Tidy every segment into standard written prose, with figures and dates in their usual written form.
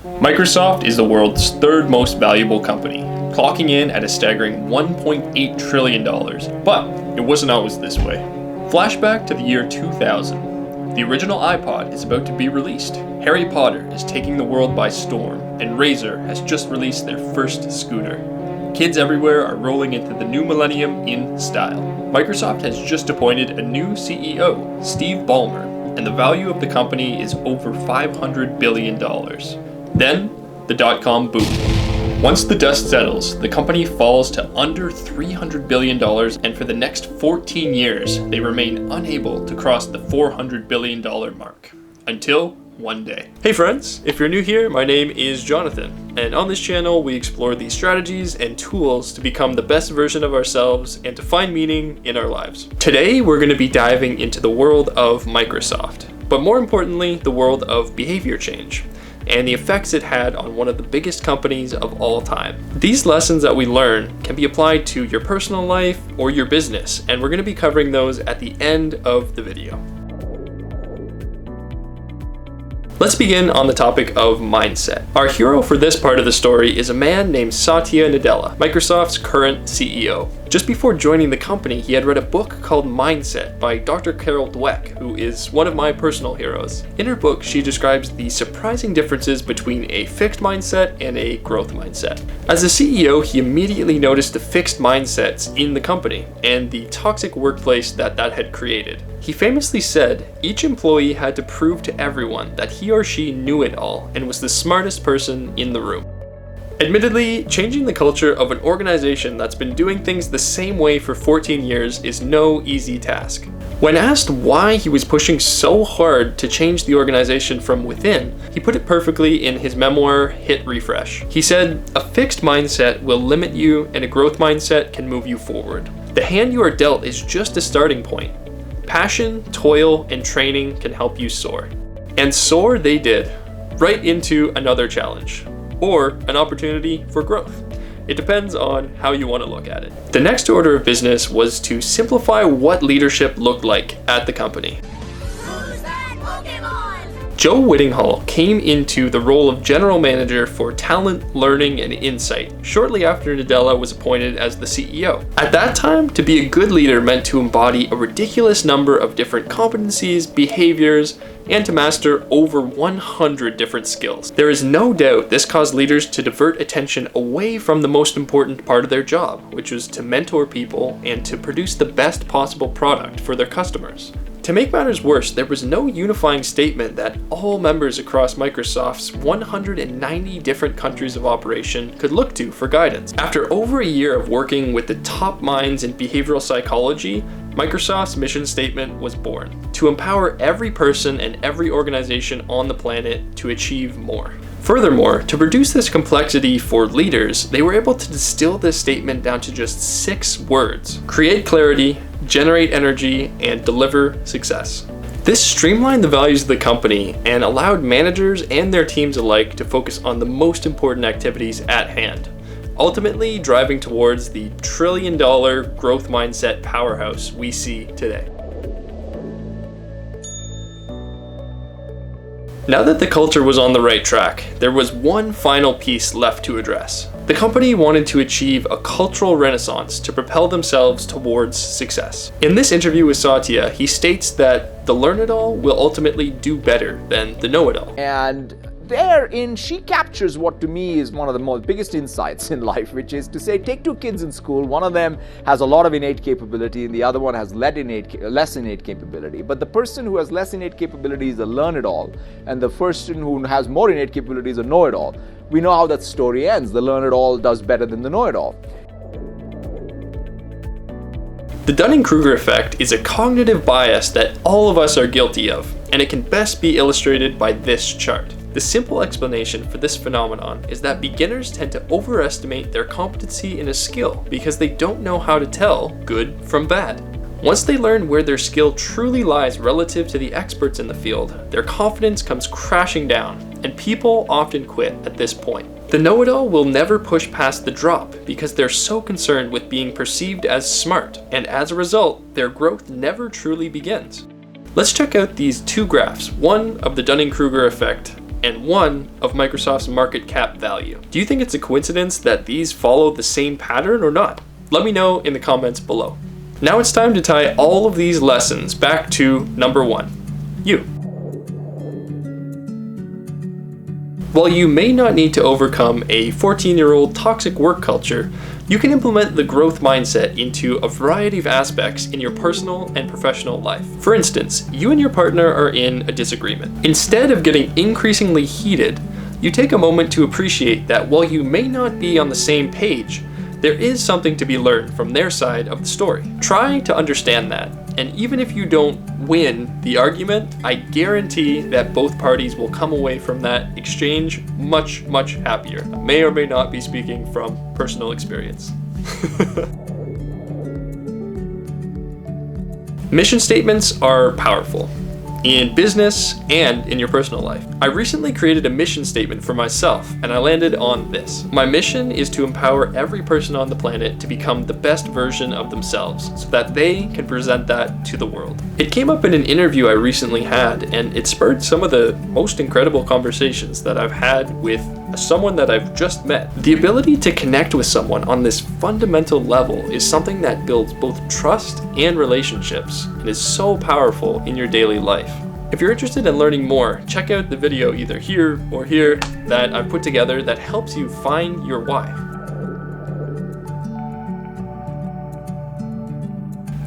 Microsoft is the world's third most valuable company, clocking in at a staggering $1.8 trillion. But it wasn't always this way. Flashback to the year 2000. The original iPod is about to be released. Harry Potter is taking the world by storm, and Razer has just released their first scooter. Kids everywhere are rolling into the new millennium in style. Microsoft has just appointed a new CEO, Steve Ballmer, and the value of the company is over $500 billion. Then, the dot-com boom. Once the dust settles, the company falls to under $300 billion, and for the next 14 years, they remain unable to cross the $400 billion mark. Until one day. Hey friends, if you're new here, my name is Jonathan, and on this channel we explore the strategies and tools to become the best version of ourselves and to find meaning in our lives. Today we're going to be diving into the world of Microsoft, but more importantly, the world of behavior change and the effects it had on one of the biggest companies of all time. These lessons that we learn can be applied to your personal life or your business, and we're going to be covering those at the end of the video. Let's begin on the topic of mindset. Our hero for this part of the story is a man named Satya Nadella, Microsoft's current CEO. Just before joining the company, he had read a book called Mindset by Dr. Carol Dweck, who is one of my personal heroes. In her book, she describes the surprising differences between a fixed mindset and a growth mindset. As a CEO, he immediately noticed the fixed mindsets in the company and the toxic workplace that had created. He famously said, each employee had to prove to everyone that he or she knew it all and was the smartest person in the room. Admittedly, changing the culture of an organization that's been doing things the same way for 14 years is no easy task. When asked why he was pushing so hard to change the organization from within, he put it perfectly in his memoir, Hit Refresh. He said, "A fixed mindset will limit you and a growth mindset can move you forward. The hand you are dealt is just a starting point. Passion, toil, and training can help you soar." And soar they did, right into another challenge, or an opportunity for growth. It depends on how you want to look at it. The next order of business was to simplify what leadership looked like at the company. Who's that Pokemon? Joe Whittinghall came into the role of general manager for talent, learning, and insight shortly after Nadella was appointed as the CEO. At that time, to be a good leader meant to embody a ridiculous number of different competencies, behaviors, and to master over 100 different skills. There is no doubt this caused leaders to divert attention away from the most important part of their job, which was to mentor people and to produce the best possible product for their customers. To make matters worse, there was no unifying statement that all members across Microsoft's 190 different countries of operation could look to for guidance. After over a year of working with the top minds in behavioral psychology, Microsoft's mission statement was born: to empower every person and every organization on the planet to achieve more. Furthermore, to reduce this complexity for leaders, they were able to distill this statement down to just 6 words: create clarity, generate energy, and deliver success. This streamlined the values of the company and allowed managers and their teams alike to focus on the most important activities at hand, ultimately driving towards the trillion-dollar growth mindset powerhouse we see today. Now that the culture was on the right track, there was one final piece left to address. The company wanted to achieve a cultural renaissance to propel themselves towards success. In this interview with Satya, he states that the learn-it-all will ultimately do better than the know-it-all. And therein, she captures what to me is one of the biggest insights in life, which is to say, take 2 kids in school. One of them has a lot of innate capability and the other one has less innate capability. But the person who has less innate capability is a learn-it-all, and the person who has more innate capability is a know-it-all. We know how that story ends. The learn-it-all does better than the know-it-all. The Dunning-Kruger Effect is a cognitive bias that all of us are guilty of, and it can best be illustrated by this chart. The simple explanation for this phenomenon is that beginners tend to overestimate their competency in a skill because they don't know how to tell good from bad. Once they learn where their skill truly lies relative to the experts in the field, their confidence comes crashing down, and people often quit at this point. The know-it-all will never push past the drop because they're so concerned with being perceived as smart, and as a result, their growth never truly begins. Let's check out these 2 graphs, one of the Dunning-Kruger effect and one of Microsoft's market cap value. Do you think it's a coincidence that these follow the same pattern or not? Let me know in the comments below. Now it's time to tie all of these lessons back to number one, you. While you may not need to overcome a 14-year-old toxic work culture, you can implement the growth mindset into a variety of aspects in your personal and professional life. For instance, you and your partner are in a disagreement. Instead of getting increasingly heated, you take a moment to appreciate that while you may not be on the same page, there is something to be learned from their side of the story. Try to understand that, and even if you don't win the argument, I guarantee that both parties will come away from that exchange much, much happier. I may or may not be speaking from personal experience. Mission statements are powerful, in business and in your personal life. I recently created a mission statement for myself, and I landed on this. My mission is to empower every person on the planet to become the best version of themselves so that they can present that to the world. It came up in an interview I recently had, and it spurred some of the most incredible conversations that I've had with someone that I've just met. The ability to connect with someone on this fundamental level is something that builds both trust and relationships and is so powerful in your daily life. If you're interested in learning more, check out the video either here or here that I've put together that helps you find your why.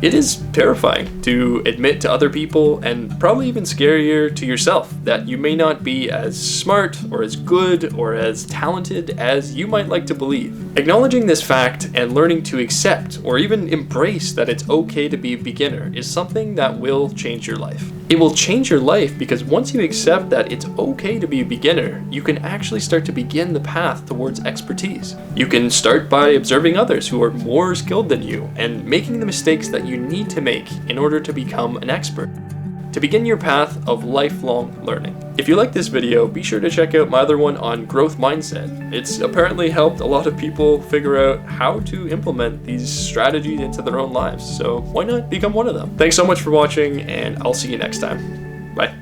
It is terrifying to admit to other people, and probably even scarier to yourself, that you may not be as smart or as good or as talented as you might like to believe. Acknowledging this fact and learning to accept or even embrace that it's okay to be a beginner is something that will change your life. It will change your life because once you accept that it's okay to be a beginner, you can actually start to begin the path towards expertise. You can start by observing others who are more skilled than you and making the mistakes that you need to make in order to become an expert, to begin your path of lifelong learning. If you like this video, be sure to check out my other one on growth mindset. It's apparently helped a lot of people figure out how to implement these strategies into their own lives, so why not become one of them? Thanks so much for watching, and I'll see you next time. Bye.